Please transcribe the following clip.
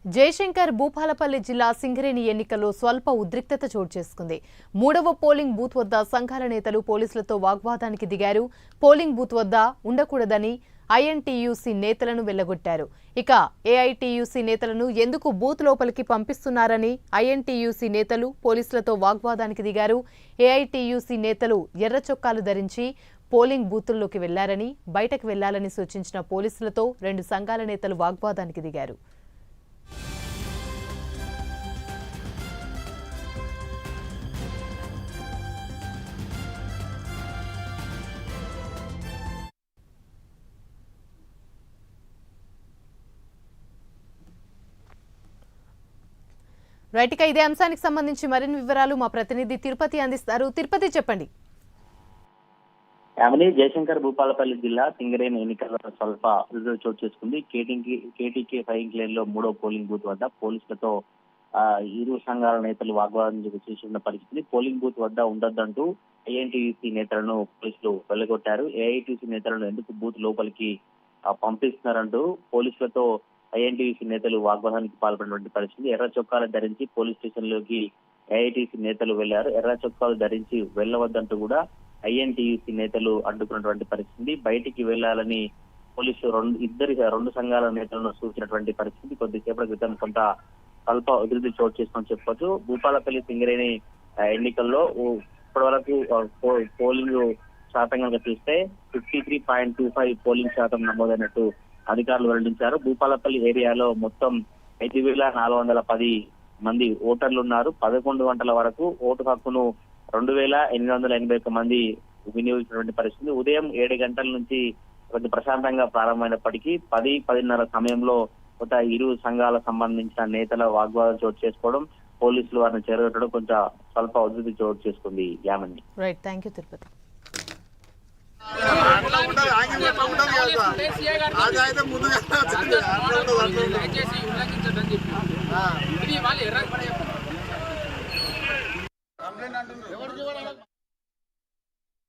జయశంకర్ భూపాలపల్లి జిల్లా సింగరేణి ఎన్నికల్లో స్వల్ప ఉద్రిక్తత చోటు చేసుకుంది. మూడవ పోలింగ్ బూత్ వద్ద సంఘాల నేతలు పోలీసులతో వాగ్వాదానికి దిగారు. పోలింగ్ బూత్ వద్ద ఉండకూడదని ఐఎన్టీయూసీ నేతలను వెళ్లగొట్టారు. ఇక ఏఐటీయూసీ నేతలను ఎందుకు బూత్ లోపలికి పంపిస్తున్నారని ఐఎన్టీయూసీ నేతలు పోలీసులతో వాగ్వాదానికి దిగారు. ఏఐటీయూసీ నేతలు ఎర్ర చొక్కాలు ధరించి పోలింగ్ బూతుల్లోకి వెళ్లారని, బయటకు వెళ్లాలని సూచించిన పోలీసులతో రెండు సంఘాల నేతలు వాగ్వాదానికి దిగారు. రైట్, ఇక ఇదే అంశానికి సంబంధించి మరిన్ని వివరాలు మా ప్రతినిధి తిరుపతి అందిస్తారు. తిరుపతి, చెప్పండి. జయశంకర్ భూపాలపల్లి జిల్లా సింగరేణి ఎన్నికల్లో స్వల్ప రిజల్ట్ చోటు చేసుకుంది. కేటీకే ఫైరింగ్ లేన్ లో మూడో పోలింగ్ బూత్ వద్ద పోలీసులతో ఇరు సంఘాల నేతలు వాగ్వాదం చేసిన పరిస్థితి. పోలింగ్ బూత్ వద్ద ఉండొద్దంటూ ఐఎన్టీయూసీ నేతలను పోలీసులు వెళ్లగొట్టారు. ఏఐటీసీ నేతలను ఎందుకు బూత్ లోపలికి పంపిస్తున్నారంటూ పోలీసులతో ఐఎన్టీయూసీ నేతలు వాగ్వాదానికి పాల్పడినటువంటి పరిస్థితి. ఎర్ర చొక్కాలు ధరించి పోలీస్ స్టేషన్ లోకి ఏఐటీసీ నేతలు వెళ్లారు. ఎర్ర చొక్కాలు ధరించి వెళ్లవద్దంటూ కూడా ఐఎన్టీయూసీ నేతలు అడ్డుకున్నటువంటి పరిస్థితి. బయటికి వెళ్లాలని పోలీసులు రెండు సంఘాల నేతలను సూచించినటువంటి పరిస్థితి. కొద్దిసేపటి క్రితం కొంత స్వల్ప అభివృద్ధి చోటు చేసుకొని చెప్పొచ్చు. భూపాలపల్లి సింగరేణి ఎన్నికల్లో ఇప్పటి వరకు పోలింగ్ శాతం కనుక చూస్తే 53.25 పోలింగ్ శాతం నమోదైనట్టు అధికారులు వెల్లడించారు. భూపాలపల్లి ఏరియాలో మొత్తం 5,410 మంది ఓటర్లు ఉన్నారు. 11 గంటల వరకు ఓటు హక్కును 2,881 మంది వినియోగించినటువంటి పరిస్థితి. ఉదయం 7 గంటల నుంచి కొంచెం ప్రశాంతంగా ప్రారంభమైనప్పటికీ 10-10:30 సమయంలో కొంత ఇరు సంఘాల సంబంధించిన నేతల వాగ్వాదం చోటు చేసుకోవడం, పోలీసులు వారిని చేరగొట్టడం కొంచెం స్వల్ప ఉధృతి చోటు చేసుకుంది. Yamini. Right, thank you Tirupati. ఎవరు